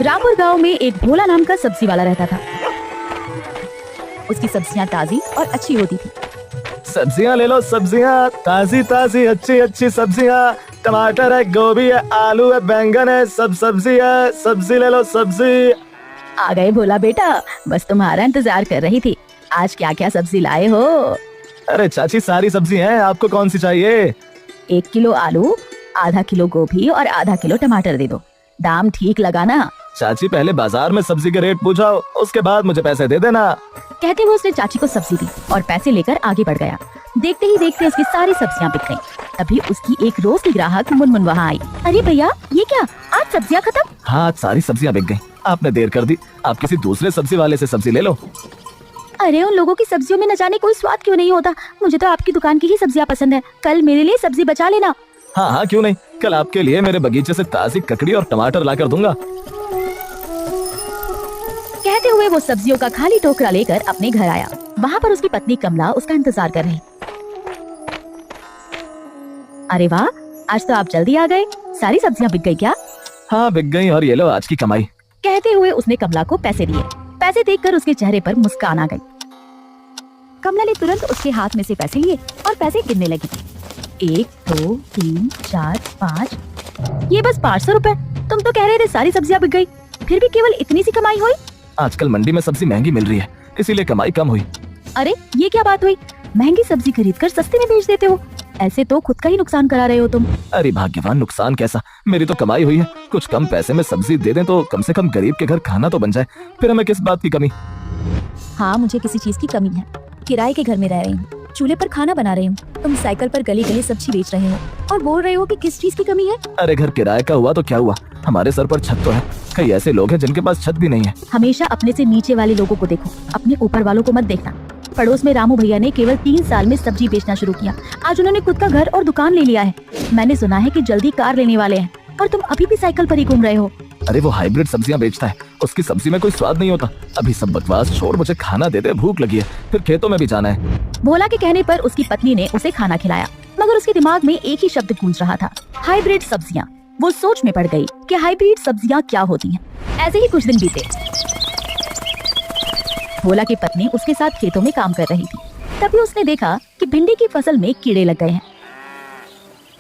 रामपुर गांव में एक भोला नाम का सब्जी वाला रहता था। उसकी सब्जियां ताजी और अच्छी होती थी। सब्जियां ले लो, सब्जियां ताजी ताजी अच्छी अच्छी सब्जियां, टमाटर है, गोभी है, आलू है, बैंगन है, सब सब्जी है, सब्जी ले लो सब्जी। आ गए भोला बेटा, बस तुम्हारा इंतजार कर रही थी। आज क्या क्या सब्जी लाए हो? अरे चाची सारी सब्जी हैं, आपको कौन सी चाहिए? 1 किलो आलू, आधा किलो गोभी और आधा किलो टमाटर दे दो। दाम ठीक लगाना। चाची पहले बाजार में सब्जी के रेट पूछो, उसके बाद मुझे पैसे दे देना। कहते हुए उसने चाची को सब्जी दी और पैसे लेकर आगे बढ़ गया। देखते ही देखते उसकी सारी सब्जियां बिक गईं। तभी उसकी एक रोज की ग्राहक मुनमुन वहाँ आई। अरे भैया, ये क्या, आज सब्जियां खत्म? हाँ, आज सारी सब्जियां बिक गईं। आपने देर कर दी, आप किसी दूसरे सब्जी वाले से सब्जी ले लो। अरे उन लोगों की सब्जियों में न जाने कोई स्वाद क्यों नहीं होता। मुझे तो आपकी दुकान की ही सब्जियां पसंद है। कल मेरे लिए सब्जी बचा लेना। हाँ हाँ, क्यों नहीं, कल आपके लिए मेरे बगीचे से ताजी ककड़ी और टमाटर लाकर दूंगा। कहते हुए वो सब्जियों का खाली टोकरा लेकर अपने घर आया। वहाँ पर उसकी पत्नी कमला उसका इंतजार कर रही। अरे वाह, आज तो आप जल्दी आ गए। सारी सब्जियां बिक गई क्या? हाँ बिक गई, और ये लो आज की कमाई। कहते हुए उसने कमला को पैसे दिए। पैसे देखकर उसके चेहरे पर मुस्कान आ गई। कमला ने तुरंत उसके हाथ में से पैसे लिए और पैसे गिनने लगी। 1 2 3 4 5, ये बस 500 रुपए। तुम तो कह रहे थे सारी सब्जियां बिक गई, फिर भी केवल इतनी सी कमाई हुई? आजकल मंडी में सब्जी महंगी मिल रही है, इसीलिए कमाई कम हुई। अरे ये क्या बात हुई? महंगी सब्जी खरीद कर सस्ते में बेच देते हो। ऐसे तो खुद का ही नुकसान करा रहे हो तुम। अरे भाग्यवान, नुकसान कैसा, मेरी तो कमाई हुई है। कुछ कम पैसे में सब्जी दे दें तो कम से कम गरीब के घर खाना तो बन जाए, फिर हमें किस बात की कमी। हाँ, मुझे किसी चीज की कमी है। किराए के घर में रह रही हूँ, चूल्हे पर खाना बना रही हूँ। तुम साइकिल पर गली गली सब्जी बेच रहे हो और बोल रहे हो कि किस चीज की कमी है। अरे घर किराए का हुआ तो क्या हुआ, हमारे सर पर छत तो है। कई ऐसे लोग हैं जिनके पास छत भी नहीं है। हमेशा अपने से नीचे वाले लोगों को देखो, अपने ऊपर वालों को मत देखना। पड़ोस में रामू भैया ने केवल 3 साल में सब्जी बेचना शुरू किया। आज उन्होंने खुद का घर और दुकान ले लिया है। मैंने सुना है कि जल्दी कार लेने वाले हैं, और तुम अभी भी साइकिल पर ही घूम रहे हो। अरे वो हाइब्रिड सब्जियां बेचता है, उसकी सब्जी में कोई स्वाद नहीं होता। अभी सब बकवास छोड़, मुझे खाना दे दे, भूख लगी है, फिर खेतों में भी जाना है। भोला के कहने पर उसकी पत्नी ने उसे खाना खिलाया, मगर उसके दिमाग में एक ही शब्द गूंज रहा था, हाइब्रिड सब्जियां। वो सोच में पड़ गई कि हाइब्रिड सब्जियां क्या होती हैं। ऐसे ही कुछ दिन बीते। भोला की पत्नी उसके साथ खेतों में काम कर रही थी। तभी उसने देखा कि भिंडी की फसल में कीड़े लग गए हैं।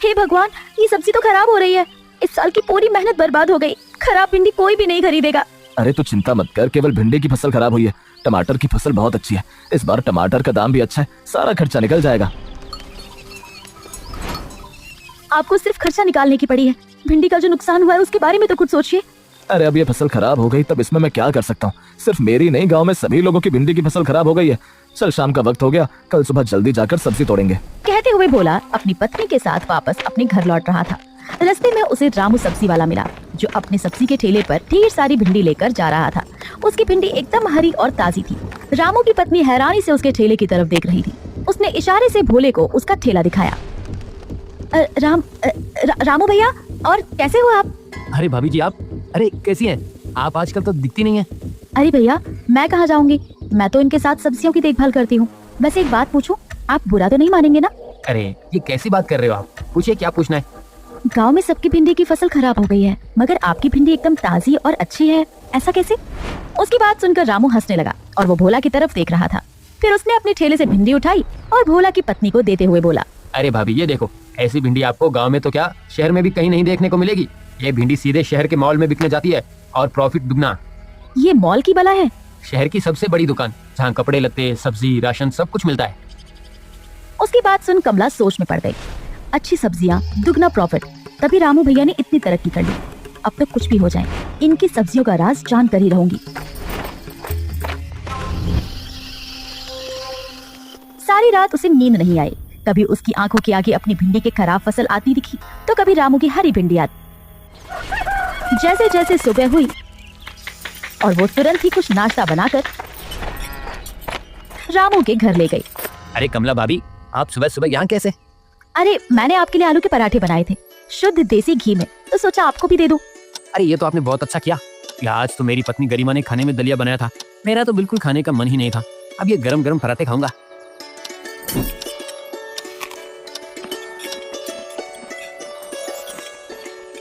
हे भगवान, ये सब्जी तो खराब हो रही है। इस साल की पूरी मेहनत बर्बाद हो गई। खराब भिंडी कोई भी नहीं खरीदेगा। अरे तू चिंता मत कर, केवल भिंडी की फसल खराब हुई है, टमाटर की फसल बहुत अच्छी है। इस बार टमाटर का दाम भी अच्छा है, सारा खर्चा निकल जाएगा। आपको सिर्फ खर्चा निकालने की पड़ी है। भिंडी का जो नुकसान हुआ है उसके बारे में तो कुछ सोचिए। अरे अब ये फसल खराब हो गई, तब इसमें मैं क्या कर सकता हूँ। सिर्फ मेरी नहीं, गांव में सभी लोगों की भिंडी की फसल खराब हो गई है। चल, शाम का वक्त हो गया, कल सुबह जल्दी जाकर सब्जी तोड़ेंगे। कहते हुए भोला अपनी पत्नी के साथ वापस अपने घर लौट रहा था। रास्ते में उसे रामू सब्जी वाला मिला, जो अपने सब्जी के ठेले पर ढेर सारी भिंडी लेकर जा रहा था। उसकी भिंडी एकदम हरी और ताजी थी। रामू की पत्नी हैरानी से उसके ठेले की तरफ देख रही थी। उसने इशारे से भोले को उसका ठेला दिखाया। रामू भैया, और कैसे हो आप? अरे भाभी जी, आप अरे कैसी हैं? आप आजकल तो दिखती नहीं हैं। अरे भैया, मैं कहाँ जाऊंगी, मैं तो इनके साथ सब्जियों की देखभाल करती हूँ। वैसे एक बात पूछूं, आप बुरा तो नहीं मानेंगे ना? अरे ये कैसी बात कर रहे हो आप? पूछिए, क्या पूछना है? गांव में सबकी भिंडी की फसल खराब हो गई है, मगर आपकी भिंडी एकदम ताजी और अच्छी है, ऐसा कैसे? उसकी बात सुनकर रामू हंसने लगा और वो भोला की तरफ देख रहा था। फिर उसने अपने ठेले से भिंडी उठाई और भोला की पत्नी को देते हुए बोला, अरे भाभी, ये देखो, ऐसी भिंडी आपको गांव में तो क्या, शहर में भी कहीं नहीं देखने को मिलेगी। ये भिंडी सीधे शहर के मॉल में बिकने जाती है और प्रॉफिट दुगना। ये मॉल की बला है? शहर की सबसे बड़ी दुकान, जहाँ कपड़े लत्ते, सब्जी, राशन सब कुछ मिलता है। उसकी बात सुन कमला सोच में पड़ गई। अच्छी सब्जियां, दुगना प्रॉफिट, तभी रामू भैया ने इतनी तरक्की कर ली। अब तो कुछ भी हो जाए, इनकी सब्जियों का राज जान कर ही रहूंगी। सारी रात उसे नींद नहीं आई। कभी उसकी आंखों के आगे अपनी भिंडी की खराब फसल आती दिखी, तो कभी रामू की हरी भिंडी आती। जैसे जैसे सुबह हुई और वो तुरंत ही कुछ नाश्ता बनाकर रामू के घर ले गई। अरे कमला भाभी, आप सुबह सुबह यहाँ कैसे? अरे मैंने आपके लिए आलू के पराठे बनाए थे, शुद्ध देसी घी में, तो सोचा आपको भी दे दूं। अरे ये तो आपने बहुत अच्छा किया। आज तो मेरी पत्नी गरिमा ने खाने में दलिया बनाया था, मेरा तो बिल्कुल खाने का मन ही नहीं था। अब ये गरम गरम पराठे खाऊंगा।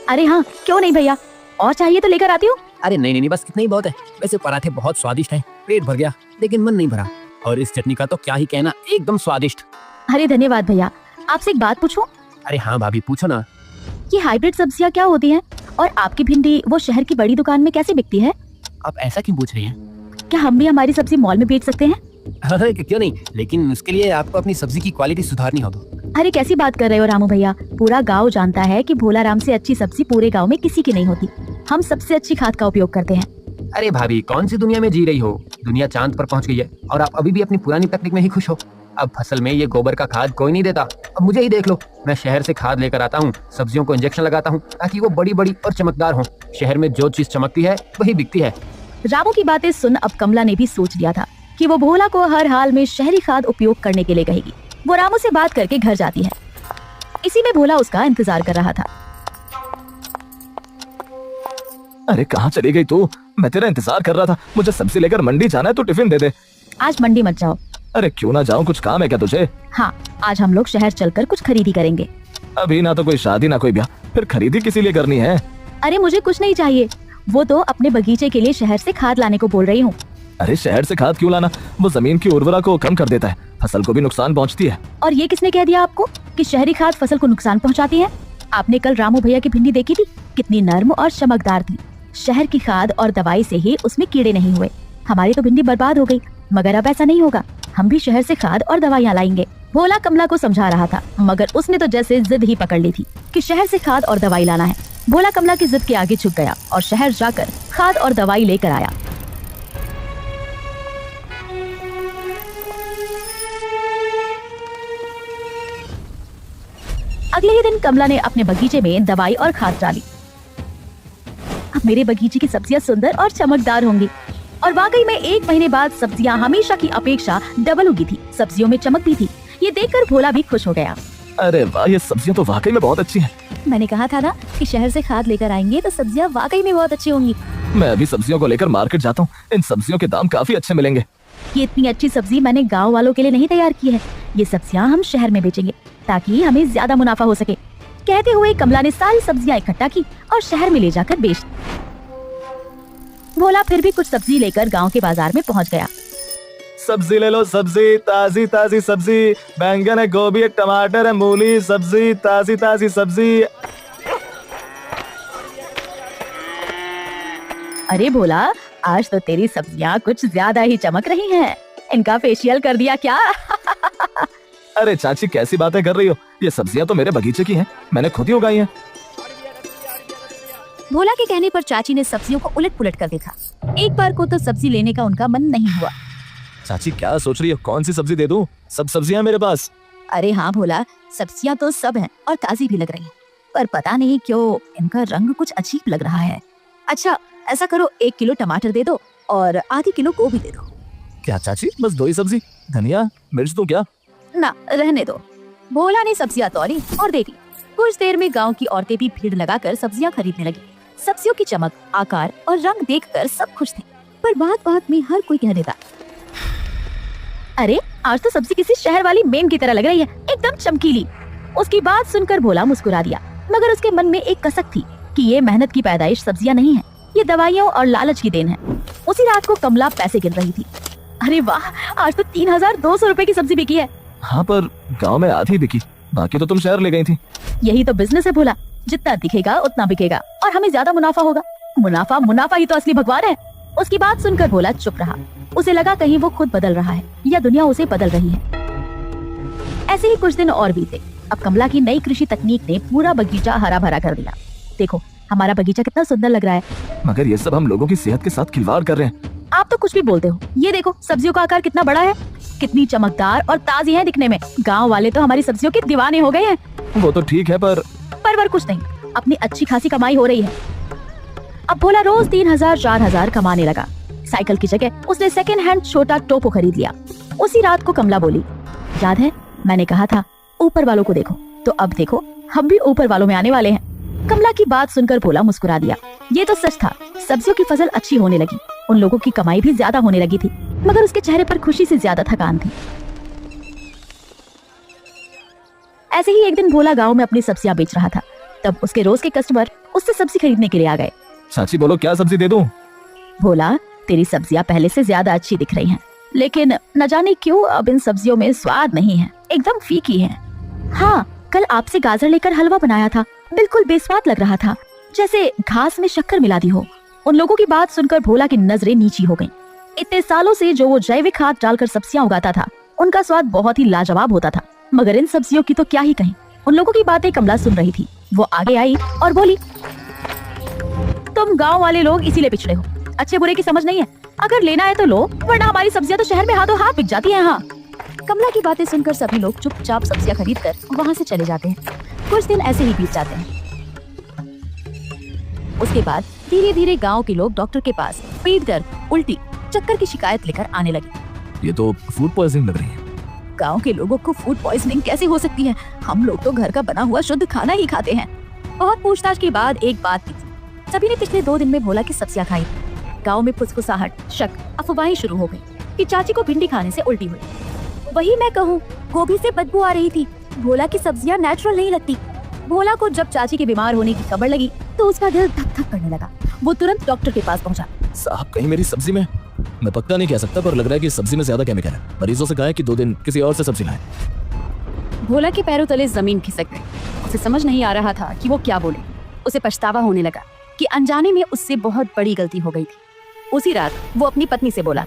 अरे हाँ, क्यों नहीं भैया, और चाहिए तो लेकर आती हूँ। अरे नहीं नहीं नहीं, बस कितना ही बहुत है। वैसे पराठे बहुत स्वादिष्ट हैं, पेट भर गया, लेकिन मन नहीं भरा। और इस चटनी का तो क्या ही कहना, एकदम स्वादिष्ट। अरे धन्यवाद भैया। आपसे एक बात पूछूं? अरे हाँ भाभी, पूछो ना। ये हाइब्रिड सब्जियां क्या होती हैं? और आपकी भिंडी वो शहर की बड़ी दुकान में कैसे बिकती है? आप ऐसा क्यों पूछ रही हैं? क्या हम भी हमारी सब्जी मॉल में बेच सकते हैं? अरे क्यों नहीं, लेकिन उसके लिए आपको अपनी सब्जी की क्वालिटी सुधारनी होगी। अरे कैसी बात कर रहे हो रामू भैया? पूरा गांव जानता है कि भोला राम से अच्छी सब्जी पूरे गांव में किसी की नहीं होती। हम सबसे अच्छी खाद का उपयोग करते हैं। अरे भाभी, कौन सी दुनिया में जी रही हो? दुनिया चांद पर पहुंच गई है और आप अभी भी अपनी पुरानी तकनीक में ही खुश हो। अब फसल में ये गोबर का खाद कोई नहीं देता। अब मुझे ही देख लो, मैं शहर से खाद लेकर आता हूँ, सब्जियों को इंजेक्शन लगाता हूँ ताकि वो बड़ी बड़ी और चमकदार हो। शहर में जो चीज चमकती है वही बिकती है। रामू की बातें सुन अब कमला ने भी सोच लिया था कि वो भोला को हर हाल में शहरी खाद उपयोग करने के लिए कहेगी। वो रामू से बात करके घर जाती है। इसी में भोला उसका इंतजार कर रहा था। अरे कहाँ चली गई तू? मैं तेरा इंतजार कर रहा था। मुझे सब्जी लेकर मंडी जाना है, तो टिफिन दे दे। आज मंडी मत जाओ। अरे क्यों ना जाऊं, कुछ काम है क्या तुझे? हाँ, आज हम लोग शहर चलकर कुछ खरीदी करेंगे। अभी ना तो कोई शादी ना कोई ब्याह, फिर खरीदी किसी लिए करनी है? अरे मुझे कुछ नहीं चाहिए, वो तो अपने बगीचे के लिए शहर से खाद लाने को बोल रही हूँ। अरे शहर से खाद क्यों लाना? वो जमीन की उर्वरा को कम कर देता है, फसल को भी नुकसान पहुंचती है। और ये किसने कह दिया आपको कि शहरी खाद फसल को नुकसान पहुंचाती है? आपने कल रामू भैया की भिंडी देखी थी, कितनी नर्म और चमकदार थी। शहर की खाद और दवाई से ही उसमें कीड़े नहीं हुए। हमारी तो भिंडी बर्बाद हो गई, मगर अब ऐसा नहीं होगा। हम भी शहर से खाद और दवाइयाँ लाएंगे। भोला कमला को समझा रहा था, मगर उसने तो जैसे जिद ही पकड़ ली थी कि शहर से खाद और दवाई लाना है। भोला कमला की जिद के आगे झुक गया और शहर जाकर खाद और दवाई लेकर आया। अगले ही दिन कमला ने अपने बगीचे में दवाई और खाद डाली। अब मेरे बगीचे की सब्जियां सुंदर और चमकदार होंगी। और वाकई में 1 महीने बाद सब्जियां हमेशा की अपेक्षा डबल उगी थी। सब्जियों में चमक भी थी। ये देखकर भोला भी खुश हो गया। अरे वाह, ये सब्जियां तो वाकई में बहुत अच्छी हैं। मैंने कहा था ना कि शहर से खाद लेकर आएंगे तो सब्जियां वाकई में बहुत अच्छी होंगी। मैं अभी सब्जियों को लेकर मार्केट जाता हूँ। इन सब्जियों के दाम काफी अच्छे मिलेंगे। ये इतनी अच्छी सब्जी मैंने गाँव वालों के लिए नहीं तैयार की है। ये सब्जियां हम शहर में बेचेंगे ताकि हमें ज्यादा मुनाफा हो सके। कहते हुए कमला ने सारी सब्जियां इकट्ठा की और शहर में ले जाकर बेच दी। भोला फिर भी कुछ सब्जी लेकर गांव के बाजार में पहुंच गया। सब्जी ले लो, सब्जी, ताजी ताजी सब्जी। बैंगन है, गोभी है, टमाटर है, मूली, सब्जी, ताजी ताजी सब्जी। अरे भोला, आज तो तेरी सब्जियां कुछ ज्यादा ही चमक रही हैं। इनका फेशियल कर दिया क्या? अरे चाची, कैसी बातें कर रही हो? ये सब्जियां तो मेरे बगीचे की हैं, मैंने खुद ही उगाई हैं। भोला के कहने पर चाची ने सब्जियों को उलट पुलट कर देखा। एक बार को तो सब्जी लेने का उनका मन नहीं हुआ। चाची क्या सोच रही हो? कौन सी सब्जी दे दूं? सब सब्जियां मेरे पास। अरे हाँ भोला, सब्जियां तो सब हैं और ताजी भी लग रही हैं, पर पता नहीं क्यों इनका रंग कुछ अजीब लग रहा है। अच्छा ऐसा करो, 1 किलो टमाटर दे दो और आधी किलो गोभी दे दो। क्या चाची, बस 2 ही सब्जी? धनिया मिर्च दूं क्या? ना, रहने दो। भोला ने सब्जियां तौली और दे दी। कुछ देर में गांव की औरतें भी भीड़ लगाकर सब्जियां खरीदने लगी। सब्जियों की चमक, आकार और रंग देखकर सब खुश थे, पर बात बात में हर कोई कह देता, अरे आज तो सब्जी किसी शहर वाली मेम की तरह लग रही है, एकदम चमकीली। उसकी बात सुनकर भोला मुस्कुरा दिया, मगर उसके मन में एक कसक थी कि ये मेहनत की पैदाइश सब्जियां नहीं है, ये दवाइयों और लालच की देन है। उसी रात को कमला पैसे गिन रही थी। अरे वाह, आज तो 3200 रुपए की सब्जी बिकी है। हाँ, पर गांव में आधी बिकी, बाकी तो तुम शहर ले गई थी। यही तो बिजनेस है भोला, जितना दिखेगा उतना बिकेगा और हमें ज्यादा मुनाफा होगा। मुनाफा मुनाफा ही तो असली भगवान है। उसकी बात सुनकर भोला चुप रहा। उसे लगा कहीं वो खुद बदल रहा है या दुनिया उसे बदल रही है। ऐसे ही कुछ दिन और बीते। अब कमला की नई कृषि तकनीक ने पूरा बगीचा हरा भरा कर दिया। देखो हमारा बगीचा कितना सुंदर लग रहा है। मगर ये सब हम लोगों की सेहत के साथ खिलवाड़ कर रहे हैं। आप तो कुछ भी बोलते हो। ये देखो सब्जियों का आकार कितना बड़ा है, कितनी चमकदार और ताजी है दिखने में। गाँव वाले तो हमारी सब्जियों के दीवाने हो गए हैं। वो तो ठीक है, पर कुछ नहीं, अपनी अच्छी खासी कमाई हो रही है। अब भोला रोज 3000-4000 कमाने लगा। साइकिल की जगह उसने सेकंड हैंड छोटा टोपो खरीद लिया। उसी रात को कमला बोली, याद है मैंने कहा था ऊपर वालों को देखो, तो अब देखो हम भी ऊपर वालों में आने वाले हैं। कमला की बात सुनकर भोला मुस्कुरा दिया। ये तो सच था, सब्जियों की फसल अच्छी होने लगी, उन लोगों की कमाई भी ज्यादा होने लगी थी, मगर उसके चेहरे पर खुशी से ज्यादा थकान थी। ऐसे ही एक दिन भोला गांव में अपनी सब्जियां बेच रहा था। तब उसके रोज के कस्टमर उससे सब्जी खरीदने के लिए आ गए। चाची बोलो क्या सब्जी दे दूं? भोला, तेरी सब्जियां पहले से ज्यादा अच्छी दिख रही हैं, लेकिन न जाने क्यों अब इन सब्जियों में स्वाद नहीं है, एकदम फीकी है। हाँ, कल आपसे गाजर लेकर हलवा बनाया था, बिल्कुल बेस्वाद लग रहा था, जैसे घास में शक्कर मिला दी हो। उन लोगों की बात सुनकर भोला की नजरें नीची हो गईं। इतने सालों से जो वो जैविक खाद डालकर सब्जियां उगाता था, उनका स्वाद बहुत ही लाजवाब होता था, मगर इन सब्जियों की तो क्या ही कहें। उन लोगों की बातें कमला सुन रही थी। वो आगे आई और बोली, तुम गांव वाले लोग इसीलिए पिछड़े हो, अच्छे बुरे की समझ नहीं है। अगर लेना है तो लो, वरना हमारी सब्जियां तो शहर में हाथों हाथ बिक जाती हैं। हाँ। कमला की बातें सुनकर सभी लोग चुपचाप सब्जियां खरीदकर वहाँ से चले जाते हैं। कुछ दिन ऐसे ही बीत जाते हैं। उसके बाद धीरे धीरे गांव के लोग डॉक्टर के पास पेट दर्द, उल्टी, चक्कर की शिकायत लेकर आने लगे। ये तो फूड पॉइजनिंग लग रही है। गांव के लोगों को फूड पॉइजनिंग कैसे हो सकती है? हम लोग तो घर का बना हुआ शुद्ध खाना ही खाते हैं। बहुत पूछताछ के बाद एक बात की थी। सभी ने पिछले 2 दिन में भोला की सब्जियां खाई। गांव में फुसफुसाहट, शक, अफवाहें शुरू हो गई कि चाची को भिंडी खाने से उल्टी हुई। वही मैं कहूँ, गोभी से बदबू आ रही थी। भोला की सब्जियां नेचुरल नहीं लगती। भोला को जब चाची के बीमार होने की खबर लगी तो उसका दिल धक धक करने लगा। वो तुरंत डॉक्टर के पास पहुंचा। साहब, कहीं मेरी सब्जी में, मैं पक्का नहीं कह सकता पर लग रहा है कि सब्जी में ज्यादा केमिकल है। मरीजों से कहा है कि 2 दिन किसी और से सब्जी लाएं। भोला के पैरों तले जमीन खिसक गई। उसे समझ नहीं आ रहा था कि वो क्या बोले। उसे पछतावा होने लगा कि अनजाने में उससे बहुत बड़ी गलती हो गई थी। उसी रात वो अपनी पत्नी से बोला,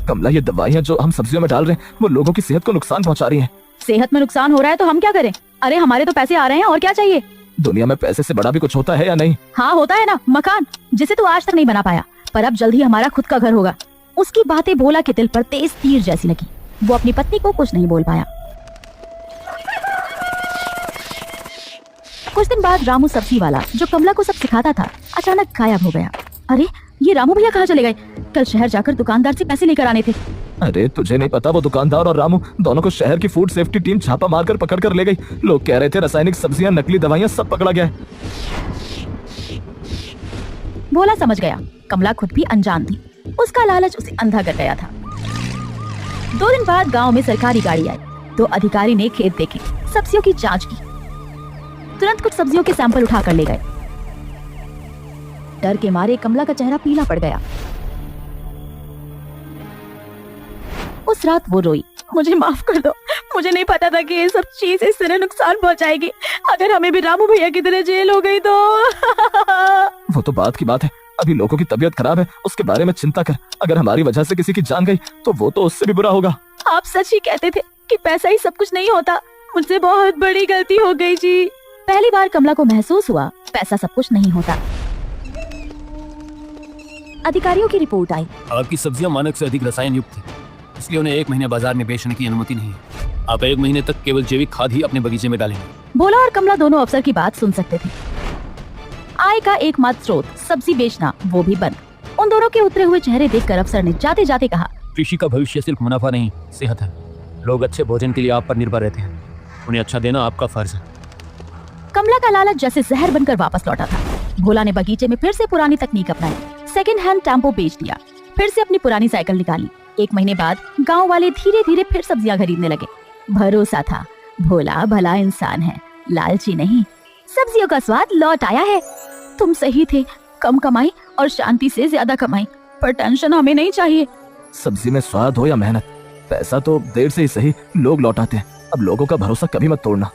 कमला, ये दवाइयाँ जो हम सब्जियों में डाल रहे हैं वो लोगों की सेहत को नुकसान पहुंचा रही हैं। सेहत में नुकसान हो रहा है तो हम क्या करें? अरे हमारे तो पैसे आ रहे हैं, और क्या चाहिए? दुनिया में पैसे से बड़ा भी कुछ होता है या नहीं? हाँ होता है ना, मकान, जिसे तू आज तक नहीं बना पाया, पर अब जल्द ही हमारा खुद का घर होगा। उसकी बातें भोला के दिल पर तेज तीर जैसी लगी। वो अपनी पत्नी को कुछ नहीं बोल पाया। कुछ दिन बाद रामू सब्जी वाला, जो कमला को सब सिखाता था, अचानक गायब हो गया। अरे ये रामू भैया कहाँ चले गए? कल शहर जाकर दुकानदार से पैसे लेकर आने थे। अरे तुझे नहीं पता, वो दुकानदार और रामू दोनों को शहर की फूड सेफ्टी टीम छापा मारकर पकड़ कर ले गई। लोग कह रहे थे रासायनिक सब्जियां, नकली दवाइयां सब पकड़ा गया है। भोला समझ गया, कमला खुद भी अनजान थी। उसका लालच उसे अंधा कर गया था। 2 दिन बाद गांव में सरकारी गाड़ी आई तो अधिकारी ने खेत देखे, सब्जियों की जांच की। तुरंत कुछ सब्जियों के सैंपल उठा कर ले गए। डर के मारे कमला का चेहरा पीला पड़ गया। उस रात वो रोई, मुझे माफ कर दो, मुझे नहीं पता था कि ये सब चीज इस तरह नुकसान पहुंचाएगी। अगर हमें भी रामू भैया की तरह जेल हो गई तो। वो तो बात की बात है, अभी लोगों की तबीयत खराब है, उसके बारे में चिंता कर। अगर हमारी वजह से किसी की जान गई तो वो तो उससे भी बुरा होगा। आप सच ही कहते थे कि पैसा ही सब कुछ नहीं होता। मुझसे बहुत बड़ी गलती हो गई जी। पहली बार कमला को महसूस हुआ पैसा सब कुछ नहीं होता। अधिकारियों की रिपोर्ट आई। आपकी सब्जियां मानक से अधिक रसायन युक्त थी, इसलिए उन्हें 1 महीने बाजार में बेचने की अनुमति नहीं है। आप 1 महीने तक केवल जैविक खाद ही अपने बगीचे में डालेंगे। भोला और कमला दोनों अफसर की बात सुन सकते थे। आय का एकमात्र स्रोत सब्जी बेचना, वो भी बंद। उन दोनों के उतरे हुए चेहरे देखकर अफसर ने जाते जाते कहा, कृषि का भविष्य सिर्फ मुनाफा नहीं, सेहत है। लोग अच्छे भोजन के लिए आप पर निर्भर रहते हैं, उन्हें अच्छा देना आपका फर्ज है। कमला का लालच जैसे जहर बनकर वापस लौटा था। भोला ने बगीचे में फिर से पुरानी तकनीक अपनाई, सेकंड हैंड टेम्पो बेच दिया, फिर से अपनी पुरानी साइकिल निकाली। 1 महीने बाद गांव वाले धीरे धीरे फिर सब्जियां खरीदने लगे। भरोसा था, भोला भला इंसान है, लालची नहीं। सब्जियों का स्वाद लौट आया है। तुम सही थे, कम कमाई और शांति से ज्यादा कमाई, पर टेंशन हमें नहीं चाहिए। सब्जी में स्वाद हो या मेहनत, पैसा तो देर से ही सही लोग लौटाते हैं। अब लोगों का भरोसा कभी मत तोड़ना।